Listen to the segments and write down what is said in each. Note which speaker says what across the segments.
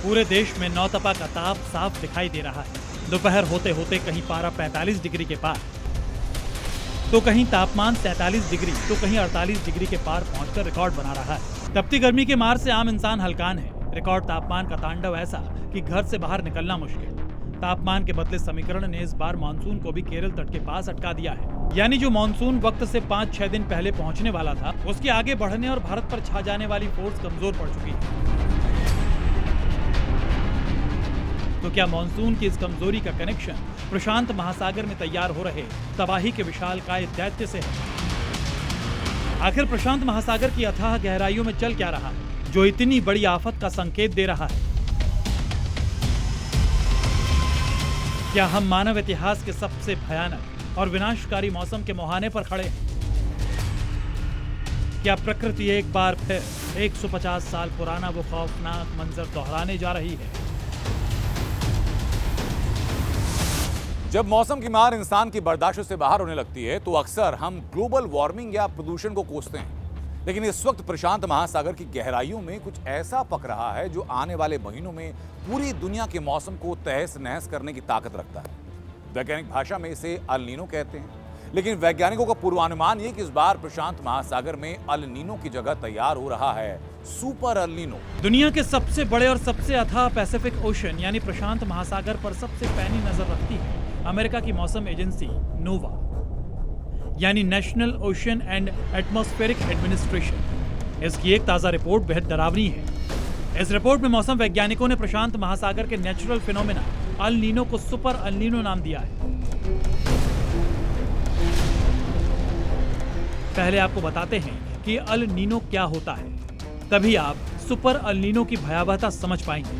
Speaker 1: पूरे देश में नौतपा का ताप साफ दिखाई दे रहा है। दोपहर होते होते कहीं पारा 45 डिग्री के पार, तो कहीं तापमान 43 डिग्री, तो कहीं 48 डिग्री के पार पहुंचकर रिकॉर्ड बना रहा है। तपती गर्मी के मार से आम इंसान हलकान है। रिकॉर्ड तापमान का तांडव ऐसा कि घर से बाहर निकलना मुश्किल। तापमान के बदले समीकरण ने इस बार मानसून को भी केरल तट के पास अटका दिया है। यानी जो मानसून वक्त से 5-6 दिन पहले पहुंचने वाला था, उसके आगे बढ़ने और भारत पर छा जाने वाली फोर्स कमजोर पड़ चुकी है। तो क्या मानसून की इस कमजोरी का कनेक्शन प्रशांत महासागर में तैयार हो रहे तबाही के विशालकाय दैत्य से है? आखिर प्रशांत महासागर की अथाह गहराइयों में चल क्या रहा है, जो इतनी बड़ी आफत का संकेत दे रहा है? क्या हम मानव इतिहास के सबसे भयानक और विनाशकारी मौसम के मुहाने पर खड़े हैं? क्या प्रकृति एक बार फिर 150 साल पुराना वो खौफनाक मंजर दोहराने जा रही है?
Speaker 2: जब मौसम की मार इंसान की बर्दाश्त से बाहर होने लगती है तो अक्सर हम ग्लोबल वार्मिंग या प्रदूषण को कोसते हैं, लेकिन इस वक्त प्रशांत महासागर की गहराइयों में कुछ ऐसा पक रहा है जो आने वाले महीनों में पूरी दुनिया के मौसम को तहस नहस करने की ताकत रखता है। वैज्ञानिक भाषा में इसे अल नीनो कहते हैं, लेकिन वैज्ञानिकों का पूर्वानुमान ये कि इस बार प्रशांत महासागर में अल नीनो की जगह तैयार हो रहा है सुपर अल नीनो।
Speaker 1: दुनिया के सबसे बड़े और सबसे अथाह पैसिफिक ओशन यानी प्रशांत महासागर पर सबसे पैनी नजर रखती है अमेरिका की मौसम एजेंसी नोवा, यानी national ocean and atmospheric administration. इसकी एक ताजा रिपोर्ट बेहद डरावनी है। इस रिपोर्ट में मौसम वैज्ञानिकों ने प्रशांत महासागर के नेचुरल फिनोमेना अल नीनो को सुपर अल नीनो नाम दिया है। पहले आपको बताते हैं कि अल नीनो क्या होता है, तभी आप सुपर अल नीनो की भयावहता समझ पाएंगे।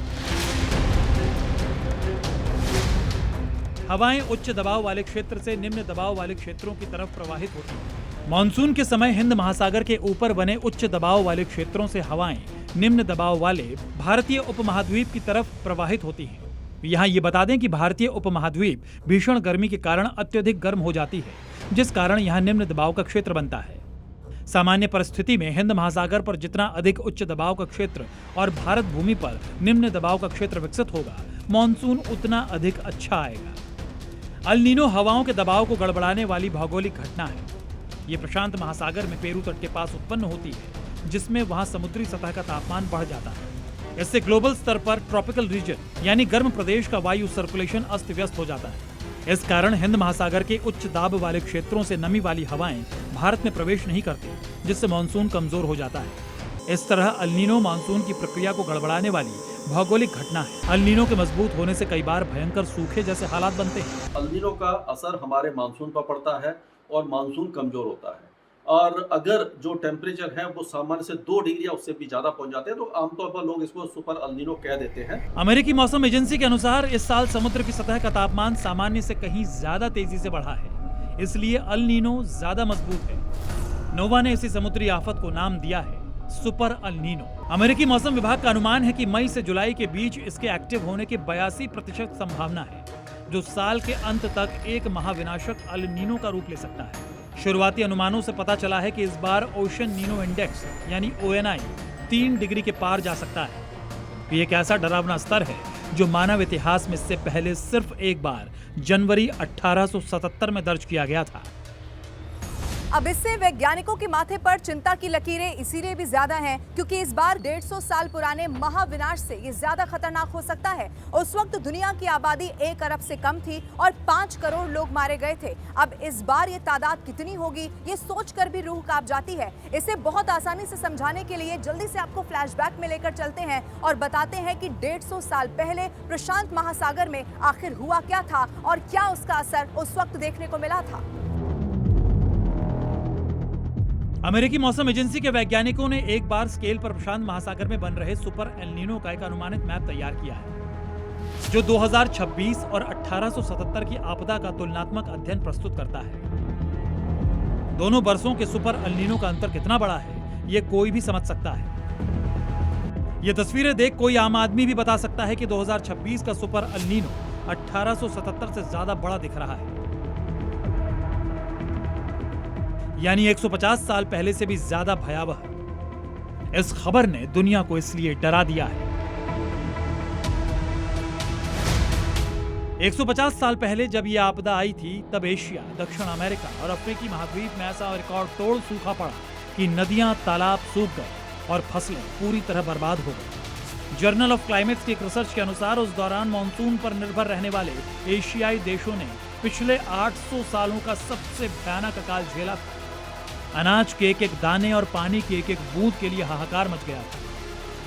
Speaker 1: हवाएं उच्च दबाव वाले क्षेत्र से निम्न दबाव वाले क्षेत्रों की तरफ प्रवाहित होती हैं। मानसून के समय हिंद महासागर के ऊपर बने उच्च दबाव वाले क्षेत्रों से हवाएं निम्न दबाव वाले भारतीय उपमहाद्वीप की तरफ प्रवाहित होती हैं। यहाँ ये बता दें कि भारतीय उपमहाद्वीप भीषण गर्मी के कारण अत्यधिक गर्म हो जाती है, जिस कारण यहाँ निम्न दबाव का क्षेत्र बनता है। सामान्य परिस्थिति में हिंद महासागर पर जितना अधिक उच्च दबाव का क्षेत्र और भारत भूमि पर निम्न दबाव का क्षेत्र विकसित होगा, मानसून उतना अधिक अच्छा आएगा। अल नीनो हवाओं के दबाव को गड़बड़ाने वाली भौगोलिक घटना है। ये प्रशांत महासागर में पेरू तट के पास उत्पन्न होती है, जिसमें वहां समुद्री सतह का तापमान बढ़ जाता है। इससे ग्लोबल स्तर पर ट्रॉपिकल रीजन यानी गर्म प्रदेश का वायु सर्कुलेशन अस्त व्यस्त हो जाता है। इस कारण हिंद महासागर के उच्च दाब वाले क्षेत्रों से नमी वाली हवाएं भारत में प्रवेश नहीं करती, जिससे मानसून कमजोर हो जाता है। इस तरह अल नीनो मानसून की प्रक्रिया को गड़बड़ाने वाली भौगोलिक घटना है। अल नीनो के मजबूत होने से कई बार भयंकर सूखे जैसे हालात बनते हैं।
Speaker 3: अल नीनो का असर हमारे मानसून पर पड़ता है और मानसून कमजोर होता है, और अगर जो टेम्परेचर है वो सामान्य से 2 डिग्री या उससे भी ज्यादा पहुंच जाते हैं तो आमतौर पर लोग इसको सुपर अल नीनो कह देते हैं।
Speaker 1: अमेरिकी मौसम एजेंसी के अनुसार इस साल समुद्र की सतह का तापमान सामान्य से कहीं ज्यादा तेजी से बढ़ा है, इसलिए अल नीनो ज्यादा मजबूत है। नोवा ने इसी समुद्री आफत को नाम दिया है सुपर अल नीनो। अमेरिकी मौसम विभाग का अनुमान है कि मई से जुलाई के बीच इसके एक्टिव होने की 82% संभावना है, जो साल के अंत तक एक महाविनाशक अल नीनो का रूप ले सकता है। शुरुआती अनुमानों से पता चला है कि इस बार ओशन नीनो इंडेक्स यानी ONI 3 डिग्री के पार जा सकता है। ये एक ऐसा डरावना स्तर है जो मानव इतिहास में इससे पहले सिर्फ एक बार जनवरी 1877 में दर्ज किया गया था।
Speaker 4: अब इससे वैज्ञानिकों के माथे पर चिंता की लकीरें इसीलिए भी ज्यादा हैं क्योंकि इस बार 150 साल पुराने महाविनाश से ये ज्यादा खतरनाक हो सकता है। उस वक्त दुनिया की आबादी 1 अरब से कम थी और 5 करोड़ लोग मारे गए थे। अब इस बार ये तादाद कितनी होगी, ये सोचकर भी रूह कांप जाती है। इसे बहुत आसानी से समझाने के लिए जल्दी से आपको फ्लैशबैक में लेकर चलते हैं और बताते हैं कि 150 साल पहले प्रशांत महासागर में आखिर हुआ क्या था और क्या उसका असर उस वक्त देखने को मिला था।
Speaker 1: अमेरिकी मौसम एजेंसी के वैज्ञानिकों ने एक बार स्केल पर प्रशांत महासागर में बन रहे सुपर एल नीनो का एक अनुमानित मैप तैयार किया है, जो 2026 और 1877 की आपदा का तुलनात्मक अध्ययन प्रस्तुत करता है। दोनों बरसों के सुपर एल नीनो का अंतर कितना बड़ा है, ये कोई भी समझ सकता है। ये तस्वीरें देख कोई आम आदमी भी बता सकता है कि 2026 का सुपर एल नीनो 1877 से ज्यादा बड़ा दिख रहा है, यानी 150 साल पहले से भी ज्यादा भयावह। इस खबर ने दुनिया को इसलिए डरा दिया है 150 साल पहले जब ये आपदा आई थी तब एशिया, दक्षिण अमेरिका और अफ्रीकी महाद्वीप में ऐसा रिकॉर्ड तोड़ सूखा पड़ा कि नदियां, तालाब सूख गए और फसलें पूरी तरह बर्बाद हो गई। जर्नल ऑफ क्लाइमेट्स की एक रिसर्च के अनुसार उस दौरान मानसून पर निर्भर रहने वाले एशियाई देशों ने पिछले 800 सालों का सबसे भयानक अकाल झेला था। अनाज के एक एक दाने और पानी की एक एक बूंद के लिए हाहाकार मच गया था,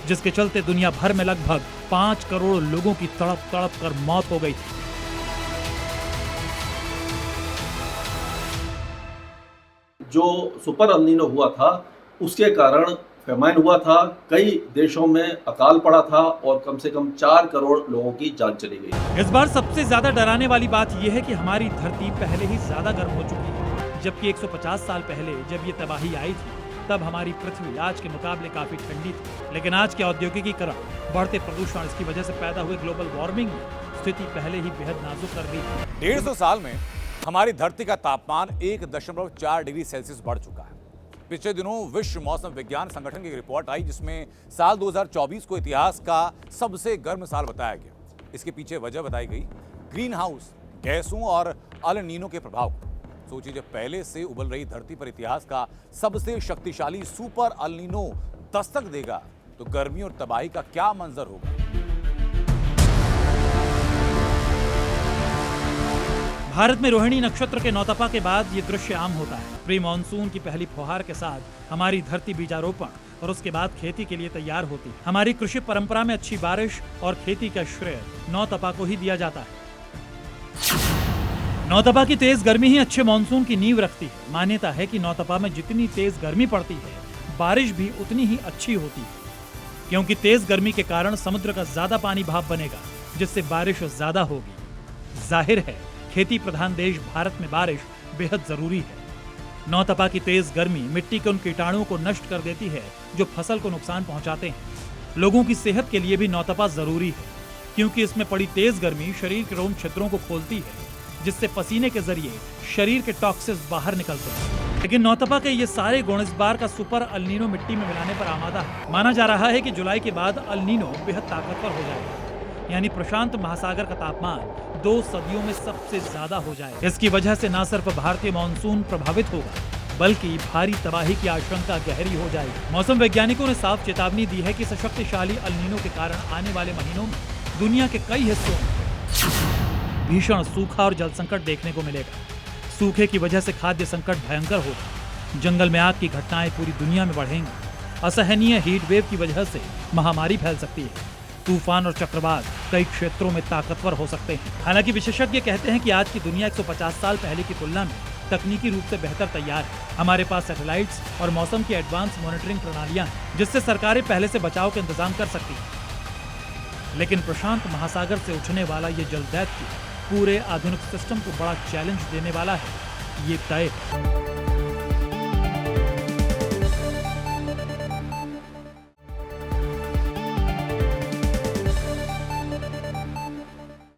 Speaker 1: जिसके चलते दुनिया भर में लगभग 5 करोड़ लोगों की तड़प तड़प कर मौत हो गई थी।
Speaker 3: जो सुपर अल्नीनो हुआ था उसके कारण फेमाइन हुआ था, कई देशों में अकाल पड़ा था और कम से कम 4 करोड़ लोगों की जान चली गई।
Speaker 1: इस बार सबसे ज्यादा डराने वाली बात यह है कि हमारी धरती पहले ही ज्यादा गर्म हो चुकी है, जबकि 150 साल पहले जब ये तबाही आई थी तब हमारी पृथ्वी आज के मुकाबले काफी ठंडी थी। लेकिन आज के औद्योगिकीकरण, बढ़ते प्रदूषण, इसकी वजह से पैदा हुए ग्लोबल वार्मिंग ने स्थिति पहले ही बेहद नाजुक कर दी थी।
Speaker 2: 150 साल में हमारी धरती का तापमान 1.4 डिग्री सेल्सियस बढ़ चुका है। पिछले दिनों विश्व मौसम विज्ञान संगठन की एक रिपोर्ट आई जिसमें साल 2024 को इतिहास का सबसे गर्म साल बताया गया। इसके पीछे वजह बताई गई ग्रीन हाउस गैसों और अल नीनो के प्रभाव को। सोचिए, जब पहले से उबल रही धरती पर इतिहास का सबसे शक्तिशाली सुपर अल नीनो दस्तक देगा तो गर्मी और तबाही का क्या मंजर होगा।
Speaker 1: भारत में रोहिणी नक्षत्र के नौतपा के बाद ये दृश्य आम होता है। प्री मानसून की पहली फुहार के साथ हमारी धरती बीजारोपण और उसके बाद खेती के लिए तैयार होती है। हमारी कृषि परंपरा में अच्छी बारिश और खेती का श्रेय नौतपा को ही दिया जाता है। नौतपा की तेज गर्मी ही अच्छे मानसून की नींव रखती है। मान्यता है कि नौतपा में जितनी तेज गर्मी पड़ती है, बारिश भी उतनी ही अच्छी होती है, क्योंकि तेज गर्मी के कारण समुद्र का ज्यादा पानी भाप बनेगा, जिससे बारिश ज्यादा होगी। जाहिर है, खेती प्रधान देश भारत में बारिश बेहद जरूरी है। नौतपा की तेज गर्मी मिट्टी के उन कीटाणुओं को नष्ट कर देती है जो फसल को नुकसान पहुंचाते हैं। लोगों की सेहत के लिए भी नौतपा जरूरी है, क्योंकि इसमें पड़ी तेज गर्मी शरीर के रोम छिद्रों को खोलती है, जिससे पसीने के जरिए शरीर के टॉक्सिन्स बाहर निकलते हैं। लेकिन नौतपा के ये सारे गुण इस बार का सुपर अल नीनो मिट्टी में मिलाने पर आमादा है। माना जा रहा है कि जुलाई के बाद अल नीनो बेहद ताकतवर हो जाएगा, यानी प्रशांत महासागर का तापमान 2 सदियों में सबसे ज्यादा हो जाएगा। इसकी वजह से न सिर्फ भारतीय मानसून प्रभावित होगा, बल्कि भारी तबाही की आशंका गहरी हो जाएगी। मौसम वैज्ञानिकों ने साफ चेतावनी दी है कि सशक्तिशाली अल नीनो के कारण आने वाले महीनों में दुनिया के कई हिस्सों में भीषण सूखा और जल संकट देखने को मिलेगा। सूखे की वजह से खाद्य संकट भयंकर होगा। जंगल में आग की घटनाएं पूरी दुनिया में बढ़ेंगी। असहनीय हीट वेव की वजह से महामारी फैल सकती है। तूफान और चक्रवात कई क्षेत्रों में ताकतवर हो सकते हैं। हालांकि विशेषज्ञ कहते हैं कि आज की दुनिया 150 साल पहले की तुलना में तकनीकी रूप से बेहतर तैयार है। हमारे पास सैटेलाइट्स और मौसम की एडवांस मॉनिटरिंग प्रणालियां हैं, जिससे सरकारें पहले से बचाव के इंतजाम कर सकती हैं। लेकिन प्रशांत महासागर से उठने वाला ये जलदैत्य पूरे आधुनिक सिस्टम को बड़ा चैलेंज देने वाला है, ये तय है।